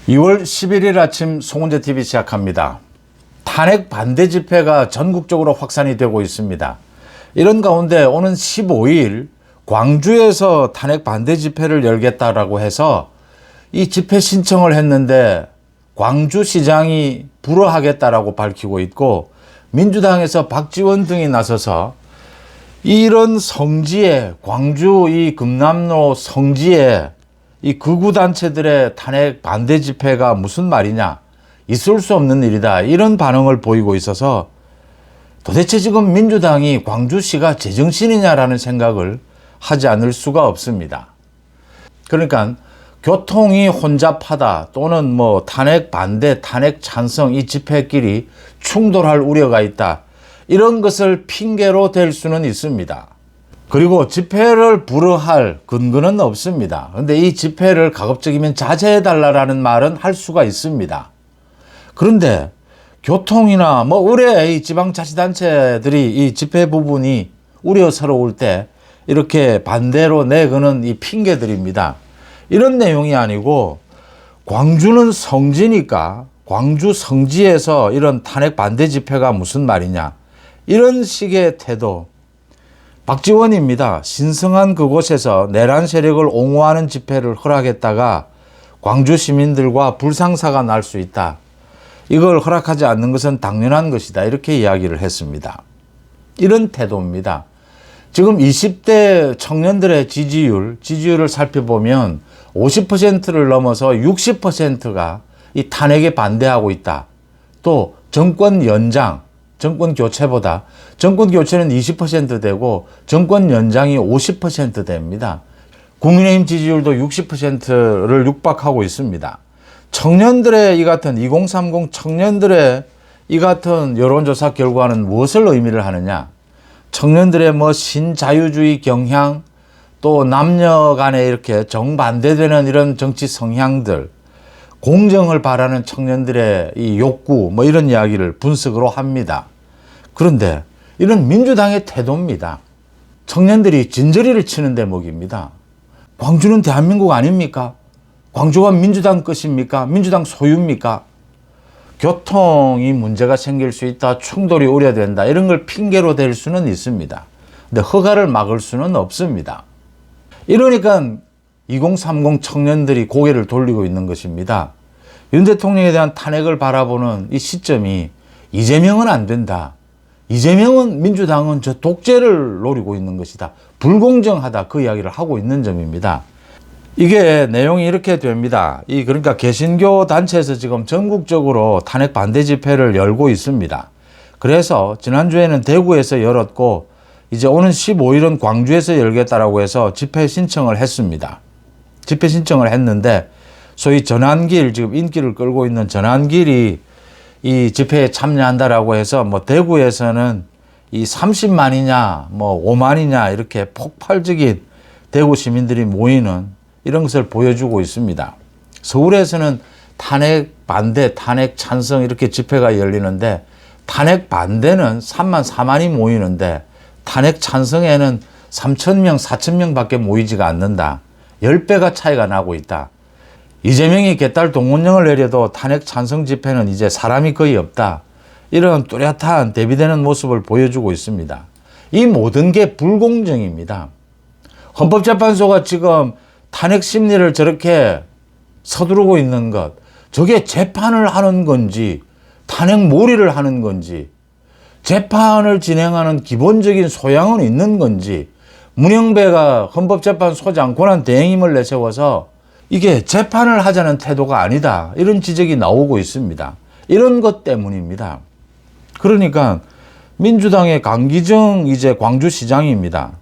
2월 11일 아침 송은재TV 시작합니다. 탄핵 반대 집회가 전국적으로 확산이 되고 있습니다. 이런 가운데 오는 15일 광주에서 탄핵 반대 집회를 열겠다라고 해서 이 집회 신청을 했는데 광주시장이 불허하겠다라고 밝히고 있고, 민주당에서 박지원 등이 나서서 이런 성지에, 광주 이 금남로 성지에 이 극우단체들의 탄핵 반대 집회가 무슨 말이냐, 있을 수 없는 일이다, 이런 반응을 보이고 있어서 도대체 지금 민주당이 광주시가 제정신이냐라는 생각을 하지 않을 수가 없습니다. 그러니까 교통이 혼잡하다 또는 탄핵 반대, 탄핵 찬성 이 집회끼리 충돌할 우려가 있다, 이런 것을 핑계로 댈 수는 있습니다. 그리고 집회를 불허할 근거는 없습니다. 그런데 이 집회를 가급적이면 자제해달라는 말은 할 수가 있습니다. 그런데 교통이나 의뢰 이 지방자치단체들이 이 집회 부분이 우려스러울 때 이렇게 반대로 내거는 이 핑계들입니다. 이런 내용이 아니고, 광주는 성지니까 광주 성지에서 이런 탄핵 반대 집회가 무슨 말이냐, 이런 식의 태도. 박지원입니다. 신성한 그곳에서 내란 세력을 옹호하는 집회를 허락했다가 광주 시민들과 불상사가 날 수 있다, 이걸 허락하지 않는 것은 당연한 것이다, 이렇게 이야기를 했습니다. 이런 태도입니다. 지금 20대 청년들의 지지율을 살펴보면 50%를 넘어서 60%가 이 탄핵에 반대하고 있다. 또 정권 연장, 정권 교체보다 정권 교체는 20% 되고 정권 연장이 50% 됩니다. 국민의힘 지지율도 60%를 육박하고 있습니다. 청년들의 이 같은 2030 청년들의 이 같은 여론조사 결과는 무엇을 의미를 하느냐? 청년들의 신자유주의 경향, 또 남녀 간에 이렇게 정반대되는 이런 정치 성향들, 공정을 바라는 청년들의 이 욕구, 이런 이야기를 분석으로 합니다. 그런데 이런 민주당의 태도입니다. 청년들이 진저리를 치는 대목입니다. 광주는 대한민국 아닙니까? 광주가 민주당 것입니까? 민주당 소유입니까? 교통이 문제가 생길 수 있다, 충돌이 우려된다, 이런 걸 핑계로 댈 수는 있습니다. 근데 허가를 막을 수는 없습니다. 이러니까 2030 청년들이 고개를 돌리고 있는 것입니다. 윤 대통령에 대한 탄핵을 바라보는 이 시점이 이재명은 안 된다, 이재명은 민주당은 저 독재를 노리고 있는 것이다, 불공정하다, 그 이야기를 하고 있는 점입니다. 이게 내용이 이렇게 됩니다. 그러니까 개신교 단체에서 지금 전국적으로 탄핵 반대 집회를 열고 있습니다. 그래서 지난주에는 대구에서 열었고, 이제 오는 15일은 광주에서 열겠다라고 해서 집회 신청을 했습니다. 집회 신청을 했는데, 소위 전환길, 지금 인기를 끌고 있는 전환길이 이 집회에 참여한다라고 해서 대구에서는 이 30만이냐 5만이냐 이렇게 폭발적인 대구 시민들이 모이는 이런 것을 보여주고 있습니다. 서울에서는 탄핵 반대, 탄핵 찬성 이렇게 집회가 열리는데, 탄핵 반대는 3만 4만이 모이는데 탄핵 찬성에는 3,000명, 4,000명 밖에 모이지가 않는다. 10배가 차이가 나고 있다. 이재명이 개딸 동원령을 내려도 탄핵 찬성 집회는 이제 사람이 거의 없다, 이런 뚜렷한 대비되는 모습을 보여주고 있습니다. 이 모든 게 불공정입니다. 헌법재판소가 지금 탄핵 심리를 저렇게 서두르고 있는 것, 저게 재판을 하는 건지 탄핵 몰이를 하는 건지, 재판을 진행하는 기본적인 소양은 있는 건지, 문영배가 헌법재판소장 권한 대행임을 내세워서 이게 재판을 하자는 태도가 아니다, 이런 지적이 나오고 있습니다. 이런 것 때문입니다. 그러니까 민주당의 강기정 이제 광주시장입니다.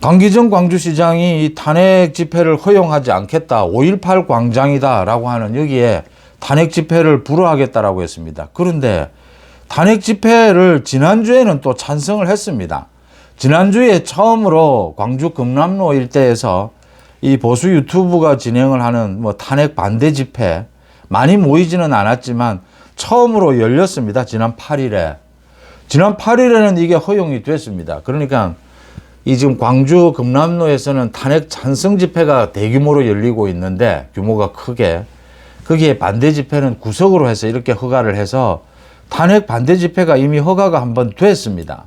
강기정 광주시장이 이 탄핵 집회를 허용하지 않겠다, 5.18 광장이다 라고 하는 여기에 탄핵 집회를 불허하겠다라고 했습니다. 그런데 탄핵 집회를 지난주에는 또 찬성을 했습니다. 지난주에 처음으로 광주 금남로 일대에서 이 보수 유튜브가 진행을 하는 탄핵 반대 집회, 많이 모이지는 않았지만 처음으로 열렸습니다. 지난 8일에. 지난 8일에는 이게 허용이 됐습니다. 그러니까 이 지금 광주 금남로에서는 탄핵 찬성 집회가 대규모로 열리고 있는데, 규모가 크게. 거기에 반대 집회는 구석으로 해서 이렇게 허가를 해서 탄핵 반대 집회가 이미 허가가 한번 됐습니다.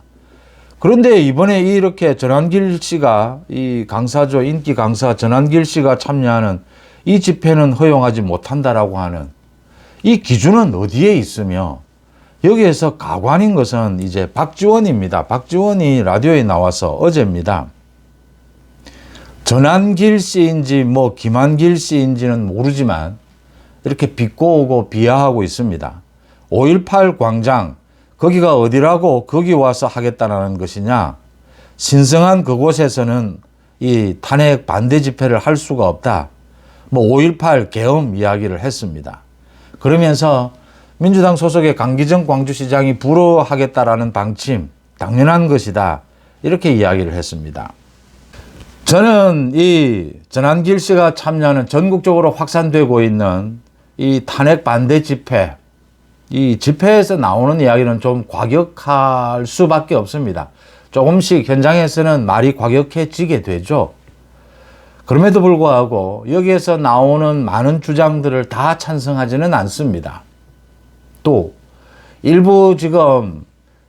그런데 이번에 이렇게 전환길 씨가 이 강사죠. 인기 강사 전환길 씨가 참여하는 이 집회는 허용하지 못한다라고 하는 이 기준은 어디에 있으며 여기에서 가관인 것은 이제 박지원입니다. 박지원이 라디오에 나와서 어제입니다. 전환길 씨인지 뭐 김한길 씨인지는 모르지만 이렇게 비꼬고 비하하고 있습니다. 5.18 광장 거기가 어디라고 거기 와서 하겠다는 것이냐. 신성한 그곳에서는 이 탄핵 반대 집회를 할 수가 없다. 뭐 5.18 계엄 이야기를 했습니다. 그러면서 민주당 소속의 강기정 광주시장이 불허하겠다라는 방침 당연한 것이다. 이렇게 이야기를 했습니다. 저는 이 전환길 씨가 참여하는 전국적으로 확산되고 있는 이 탄핵 반대 집회, 이 집회에서 나오는 이야기는 좀 과격할 수밖에 없습니다. 조금씩 현장에서는 말이 과격해지게 되죠. 그럼에도 불구하고 여기에서 나오는 많은 주장들을 다 찬성하지는 않습니다. 또 일부 지금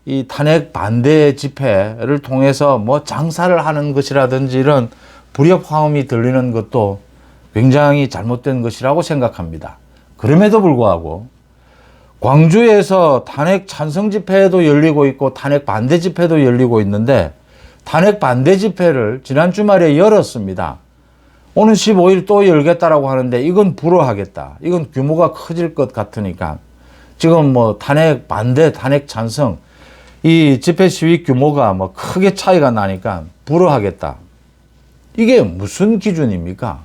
이 탄핵 반대 집회를 통해서 뭐 장사를 하는 것이라든지 이런 불협 화음이 들리는 것도 굉장히 잘못된 것이라고 생각합니다. 그럼에도 불구하고 광주에서 탄핵 찬성 집회도 열리고 있고 탄핵 반대 집회도 열리고 있는데 탄핵 반대 집회를 지난 주말에 열었습니다. 오는 15일 또 열겠다라고 하는데 이건 불허하겠다. 이건 규모가 커질 것 같으니까 지금 뭐 탄핵 반대, 탄핵 찬성 이 집회 시위 규모가 뭐 크게 차이가 나니까 불허하겠다. 이게 무슨 기준입니까?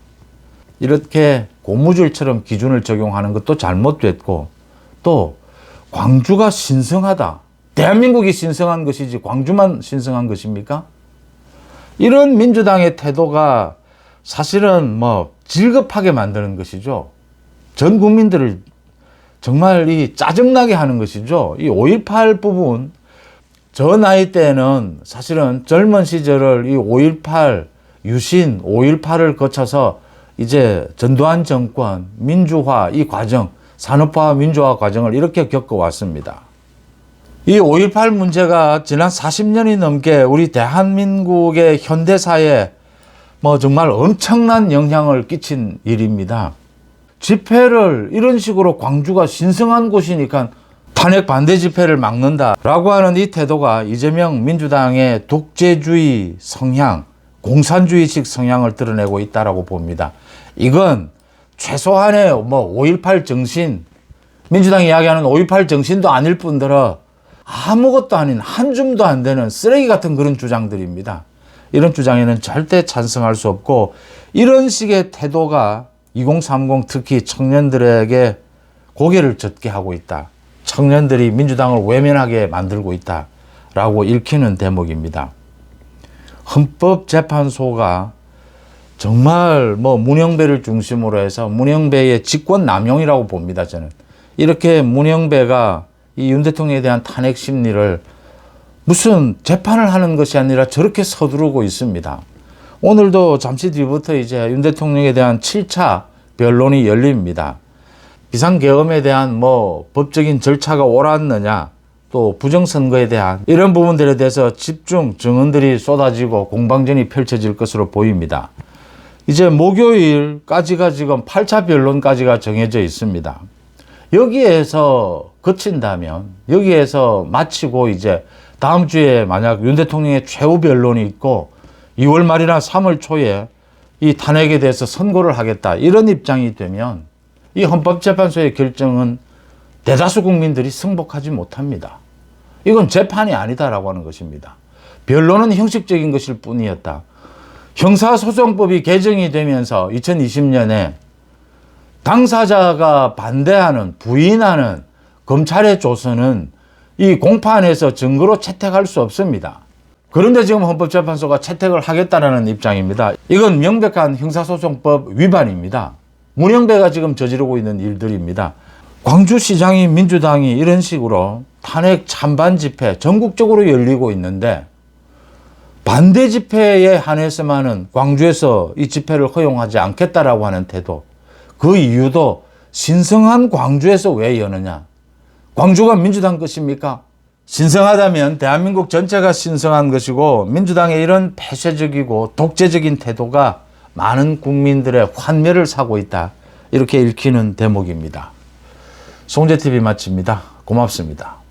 이렇게 고무줄처럼 기준을 적용하는 것도 잘못됐고 또 광주가 신성하다. 대한민국이 신성한 것이지 광주만 신성한 것입니까? 이런 민주당의 태도가 사실은 뭐 질겁하게 만드는 것이죠. 전 국민들을 정말 이 짜증나게 하는 것이죠. 이 5.18 부분 저 나이 때는 사실은 젊은 시절을 이 5.18 유신 5.18을 거쳐서 이제 전두환 정권 민주화 이 과정 산업화 민주화 과정을 이렇게 겪어왔습니다. 이 5.18 문제가 지난 40년이 넘게 우리 대한민국의 현대사에 뭐 정말 엄청난 영향을 끼친 일입니다. 집회를 이런 식으로 광주가 신성한 곳이니까 탄핵 반대 집회를 막는다라고 하는 이 태도가 이재명 민주당의 독재주의 성향, 공산주의식 성향을 드러내고 있다라고 봅니다. 이건 최소한의 뭐 5.18 정신, 민주당이 이야기하는 5.18 정신도 아닐 뿐더러 아무것도 아닌 한 줌도 안 되는 쓰레기 같은 그런 주장들입니다. 이런 주장에는 절대 찬성할 수 없고 이런 식의 태도가 2030 특히 청년들에게 고개를 젓게 하고 있다. 청년들이 민주당을 외면하게 만들고 있다라고 읽히는 대목입니다. 헌법재판소가 정말 뭐 문영배를 중심으로 해서 문영배의 직권 남용이라고 봅니다. 저는 이렇게 문영배가 이 윤 대통령에 대한 탄핵 심리를 무슨 재판을 하는 것이 아니라 저렇게 서두르고 있습니다. 오늘도 잠시 뒤부터 이제 윤 대통령에 대한 7차 변론이 열립니다. 비상계엄에 대한 뭐 법적인 절차가 옳았느냐 또 부정선거에 대한 이런 부분들에 대해서 집중 증언들이 쏟아지고 공방전이 펼쳐질 것으로 보입니다. 이제 목요일까지가 지금 8차 변론까지가 정해져 있습니다. 여기에서 그친다면 여기에서 마치고 이제 다음 주에 만약 윤 대통령의 최후 변론이 있고 2월 말이나 3월 초에 이 탄핵에 대해서 선고를 하겠다 이런 입장이 되면 이 헌법재판소의 결정은 대다수 국민들이 승복하지 못합니다. 이건 재판이 아니다라고 하는 것입니다. 변론은 형식적인 것일 뿐이었다. 형사소송법이 개정이 되면서 2020년에 당사자가 반대하는 부인하는 검찰의 조서는 이 공판에서 증거로 채택할 수 없습니다. 그런데 지금 헌법재판소가 채택을 하겠다는 입장입니다. 이건 명백한 형사소송법 위반입니다. 문영배가 지금 저지르고 있는 일들입니다. 광주시장이 민주당이 이런 식으로 탄핵 찬반 집회 전국적으로 열리고 있는데 반대 집회에 한해서만은 광주에서 이 집회를 허용하지 않겠다라고 하는 태도, 그 이유도 신성한 광주에서 왜 여느냐? 광주가 민주당 것입니까? 신성하다면 대한민국 전체가 신성한 것이고 민주당의 이런 폐쇄적이고 독재적인 태도가 많은 국민들의 환멸을 사고 있다. 이렇게 읽히는 대목입니다. 송재TV 마칩니다. 고맙습니다.